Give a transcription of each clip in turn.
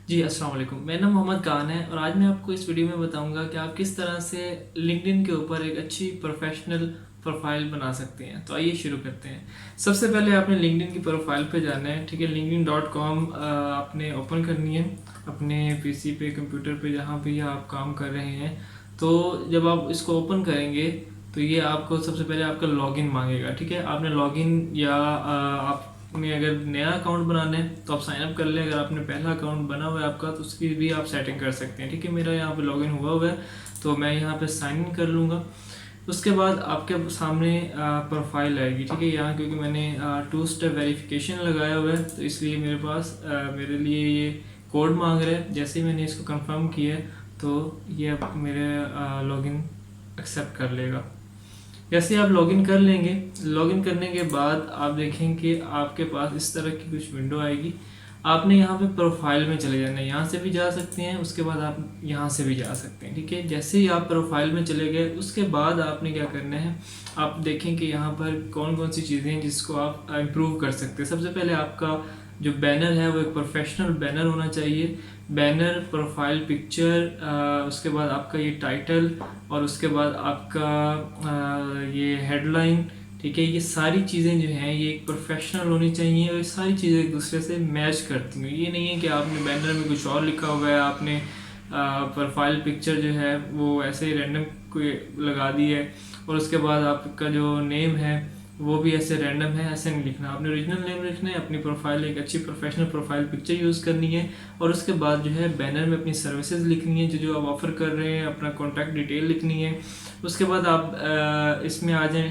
जी, अस्सलाम वालेकुम। मेरा नाम मोहम्मद खान है और आज मैं आपको इस वीडियो में बताऊंगा कि आप किस तरह से लिंक्डइन के ऊपर एक अच्छी प्रोफेशनल प्रोफाइल बना सकते हैं। तो आइए शुरू करते हैं। सबसे पहले आपने लिंक्डइन की प्रोफाइल पे जाना है, ठीक है। linkedin.com आपने ओपन करनी है अपने पीसी पे, कंप्यूटर पे, जहाँ भी आप काम कर रहे हैं। तो जब आप इसको ओपन करेंगे तो ये आपको सबसे पहले आपका लॉगिन मांगेगा, ठीक है। आपने लॉगिन या आपने अगर नया अकाउंट बनाना है तो आप साइन अप कर लें। अगर आपने पहला अकाउंट बना हुआ है आपका तो उसकी भी आप सेटिंग कर सकते हैं, ठीक है। मेरा यहाँ पे लॉगिन हुआ है तो मैं यहाँ पे साइन इन कर लूँगा। उसके बाद आपके सामने प्रोफाइल आएगी, ठीक है। यहाँ क्योंकि मैंने 2 स्टेप वेरिफिकेशन लगाया हुआ है तो इसलिए मेरे पास मेरे लिए ये कोड मांग रहा है। जैसे ही मैंने इसको कंफर्म किया तो ये अब मेरे लॉगिन एक्सेप्ट कर लेगा। जैसे आप लॉगिन कर लेंगे, लॉगिन करने के बाद आप देखेंगे कि आपके पास इस तरह की कुछ विंडो आएगी। आपने यहाँ पे प्रोफाइल में चले जाना है, यहाँ से भी जा सकते हैं, उसके बाद आप यहाँ से भी जा सकते हैं, ठीक है। जैसे ही आप प्रोफाइल में चले गए उसके बाद आपने क्या करना है, आप देखें कि यहाँ पर कौन कौन सी चीज़ें हैं जिसको आप इम्प्रूव कर सकते हैं। सबसे पहले आपका जो बैनर है वो एक प्रोफेशनल बैनर होना चाहिए। बैनर, प्रोफाइल पिक्चर, उसके बाद आपका ये टाइटल और उसके बाद आपका ये हेडलाइन, ठीक है। ये सारी चीज़ें जो हैं ये एक प्रोफेशनल होनी चाहिए और ये सारी चीज़ें एक दूसरे से मैच करती हैं। ये नहीं है कि आपने बैनर में कुछ और लिखा हुआ है, आपने प्रोफाइल पिक्चर जो है वो ऐसे ही रैंडम कोई लगा दी है और उसके बाद आपका जो नेम है वो भी ऐसे रैंडम है। ऐसे नहीं लिखना, आपने ओरिजिनल नेम लिखना है, अपनी प्रोफाइल एक अच्छी प्रोफेशनल प्रोफाइल पिक्चर यूज़ करनी है और उसके बाद जो है बैनर में अपनी सर्विसेज लिखनी है, जो जो आप ऑफर कर रहे हैं, अपना कॉन्टैक्ट डिटेल लिखनी है। उसके बाद आप इसमें आ जाएं,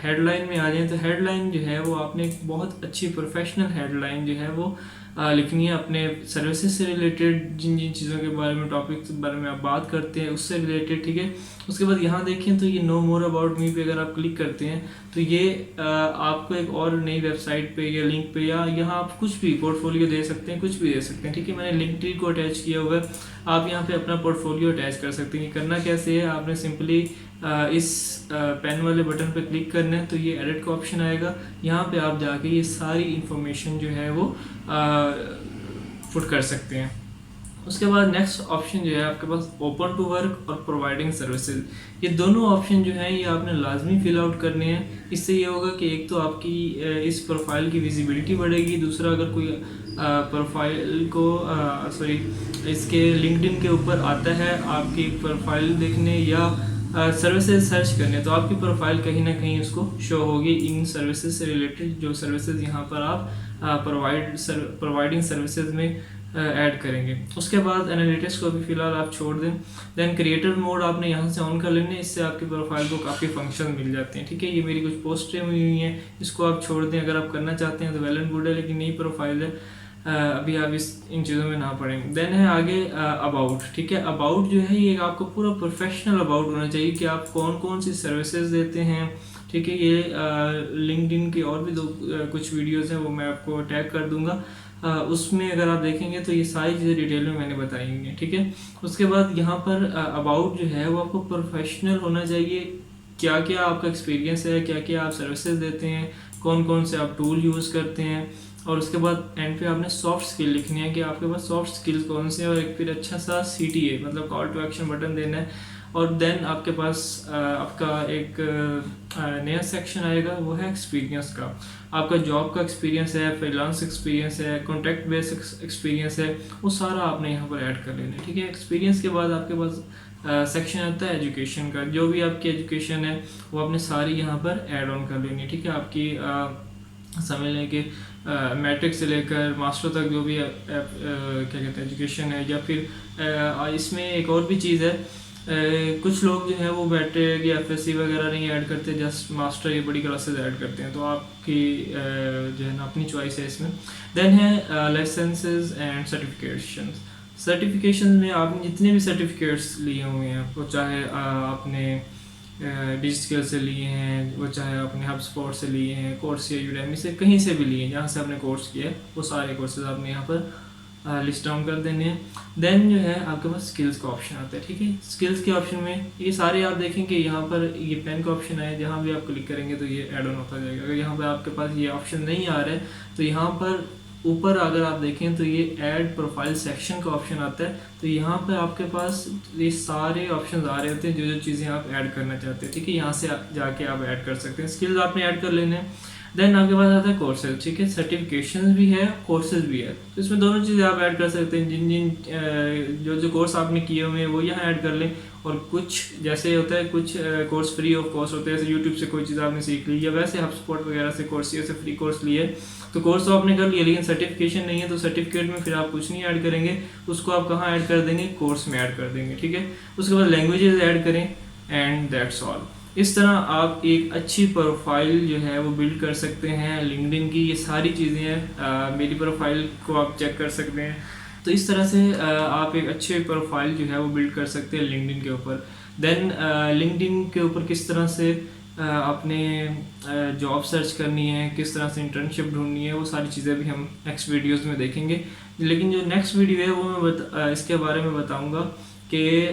हेडलाइन में आ जाएं तो हेडलाइन जो है वो आपने एक बहुत अच्छी प्रोफेशनल हेडलाइन जो है वो लिखनी है अपने सर्विसेज से रिलेटेड, जिन जिन चीज़ों के बारे में, टॉपिक के बारे में आप बात करते हैं उससे रिलेटेड, ठीक है। उसके बाद यहाँ देखें तो ये नो मोर अबाउट मी पे अगर आप क्लिक करते हैं तो ये आपको एक और नई वेबसाइट पे या लिंक पे या यहाँ आप कुछ भी पोर्टफोलियो दे सकते हैं, कुछ भी दे सकते हैं, ठीक है। मैंने लिंक्डइन को अटैच किया हुआ है, आप यहाँ पे अपना पोर्टफोलियो अटैच कर सकते हैं। करना कैसे है, आपने सिंपली इस पेन वाले बटन पे क्लिक करना है तो ये एडिट का ऑप्शन आएगा। यहाँ पे आप जाके ये सारी इंफॉर्मेशन जो है वो पुट कर सकते हैं। उसके बाद नेक्स्ट ऑप्शन जो है आपके पास ओपन टू वर्क और प्रोवाइडिंग सर्विसेज, ये दोनों ऑप्शन जो हैं ये आपने लाजमी फिल आउट करने हैं। इससे ये होगा कि एक तो आपकी इस प्रोफाइल की विजिबिलिटी बढ़ेगी, दूसरा अगर कोई प्रोफाइल को सॉरी इसके लिंक्डइन के ऊपर आता है आपकी प्रोफाइल देखने या सर्विसेज सर्च करने तो आपकी प्रोफाइल कहीं ना कहीं उसको शो होगी इन सर्विसेज से रिलेटेड, जो सर्विसेज यहाँ पर आप प्रोवाइडिंग सर्विसेज में ऐड करेंगे। उसके बाद एनालिटिक्स को भी फिलहाल आप छोड़ दें। देन क्रिएटर मोड आपने यहाँ से ऑन कर लेने, इससे आपकी प्रोफाइल को काफ़ी फंक्शन मिल जाते हैं, ठीक है। ये मेरी कुछ पोस्टें हुई हैं, इसको आप छोड़ दें। अगर आप करना चाहते हैं तो वेल एंड गुड है, लेकिन नई प्रोफाइल है, अभी आप इन चीज़ों में ना पड़ें। देन है आगे अबाउट, ठीक है। अबाउट जो है ये आपको पूरा प्रोफेशनल अबाउट होना चाहिए कि आप कौन कौन सी सर्विसेज देते हैं, ठीक है। ये लिंक्डइन की और भी कुछ वीडियोस हैं वो मैं आपको टैग कर दूंगा, उसमें अगर आप देखेंगे तो ये सारी चीज़ें डिटेल में मैंने बताई हुई हैं, ठीक है। उसके बाद यहाँ पर अबाउट जो है वो आपको प्रोफेशनल होना चाहिए। क्या क्या आपका एक्सपीरियंस है, क्या क्या आप सर्विसेज देते हैं, कौन कौन से आप टूल यूज़ करते हैं। और उसके बाद एंड पे आपने सॉफ्ट स्किल लिखनी है कि आपके पास सॉफ्ट स्किल्स कौन से हैं, और एक फिर अच्छा सा CTA मतलब कॉल टू एक्शन बटन देना है। और देन आपके पास आपका एक नया सेक्शन आएगा, वो है एक्सपीरियंस का। आपका जॉब का एक्सपीरियंस है, फ्रीलांस एक्सपीरियंस है, कॉन्ट्रैक्ट बेस्ड एक्सपीरियंस है, वो सारा आपने यहाँ पर ऐड कर लेना है, ठीक है। एक्सपीरियंस के बाद आपके पास सेक्शन आता है एजुकेशन का, जो भी आपकी एजुकेशन है वो आपने सारी यहाँ पर ऐड ऑन कर लेनी है, ठीक है। आपकी समझ लें कि मैट्रिक से लेकर मास्टर तक जो भी क्या कहते हैं एजुकेशन है, या फिर इसमें एक और भी चीज़ है, कुछ लोग जो है वो मैट्रिक या FSC वगैरह नहीं ऐड करते, जस्ट मास्टर या बड़ी क्लासेस ऐड करते हैं, तो आपकी जो है ना अपनी चॉइस है इसमें। देन है लाइसेंसेस एंड सर्टिफिकेशन में आपने जितने भी सर्टिफिकेट्स लिए हुए हैं, वो चाहे आपने डिजिटल से लिए हैं, वो चाहे आपने HubSpot से लिए हैं, कोर्स या यूडेमी से, कहीं से भी लिए हैं जहाँ से आपने कोर्स किया है, वो सारे कोर्सेज आपने यहाँ पर लिस्ट डाउन कर देने हैं। देन जो है आपके पास स्किल्स का ऑप्शन आता है, ठीक है। स्किल्स के ऑप्शन में ये सारे आप देखेंगे, यहाँ पर ये पेन का ऑप्शन है, जहाँ भी आप क्लिक करेंगे तो ये ऐड ऑन होता जाएगा। अगर यहाँ पर आपके पास ये ऑप्शन नहीं आ रहा है तो यहाँ पर ऊपर अगर आप देखें तो ये ऐड प्रोफाइल सेक्शन का ऑप्शन आता है। तो यहाँ पे आपके पास ये सारे ऑप्शन आ रहे होते हैं जो जो चीज़ें आप ऐड करना चाहते हैं, ठीक है। यहाँ से जाके आप ऐड कर सकते हैं, स्किल्स आपने ऐड कर लेने हैं। देन आपके पास आता है कोर्सेज, ठीक है। सर्टिफिकेशन भी है, कोर्सेज भी है, तो इसमें दोनों चीज़ें आप ऐड कर सकते हैं। जिन जिन जो जो कोर्स आपने किए हुए हैं वो यहाँ ऐड कर लें। और कुछ जैसे होता है, कुछ कोर्स फ्री ऑफ कॉस्ट होते हैं, जैसे यूट्यूब से कोई चीज़ आपने सीख ली, या वैसे HubSpot वगैरह से कोर्सिया से फ्री कोर्स लिए, तो कोर्स तो आपने कर लिया, लेकिन सर्टिफिकेशन नहीं है, तो सर्टिफिकेट में फिर आप कुछ नहीं ऐड करेंगे, उसको आप कहाँ ऐड कर देंगे, कोर्स में ऐड कर देंगे, ठीक है। उसके बाद लैंग्वेजेस ऐड करें, एंड दैट्स ऑल। इस तरह आप एक अच्छी प्रोफाइल जो है वो बिल्ड कर सकते हैं लिंक्डइन की। ये सारी चीज़ें हैं, मेरी प्रोफाइल को आप चेक कर सकते हैं। तो इस तरह से आप एक अच्छे प्रोफाइल जो है वो बिल्ड कर सकते हैं लिंक्डइन के ऊपर। देन लिंक्डइन के ऊपर किस तरह से अपने जॉब सर्च करनी है, किस तरह से इंटर्नशिप ढूंढनी है, वो सारी चीज़ें भी हम नेक्स्ट वीडियोस में देखेंगे। लेकिन जो नेक्स्ट वीडियो है वो मैं इसके बारे में बताऊंगा कि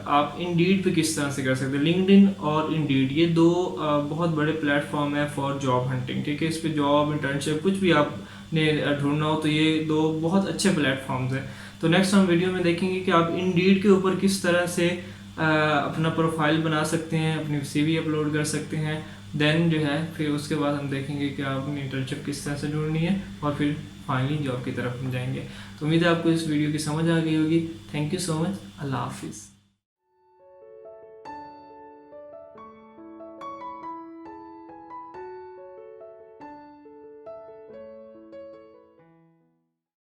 आप इंडीड पे किस तरह से कर सकते हैं। लिंक्डइन और इंडीड ये दो बहुत बड़े प्लेटफॉर्म है फॉर जॉब हंटिंग, ठीक है। इस पे जॉब, इंटर्नशिप कुछ भी आपने ढूंढना हो तो ये दो बहुत अच्छे प्लेटफॉर्म्स हैं। तो नेक्स्ट हम वीडियो में देखेंगे कि आप इंडीड के ऊपर किस तरह से अपना प्रोफाइल बना सकते हैं, अपनी CV अपलोड कर सकते हैं। देन जो है फिर उसके बाद हम देखेंगे कि आप अपनी इंटर्नशिप किस तरह से ढूंढनी है, और फिर फाइनली जॉब की तरफ हम जाएंगे। तो उम्मीद है आपको इस वीडियो की समझ आ गई होगी। Thank you so much. अल्लाह हाफिज़।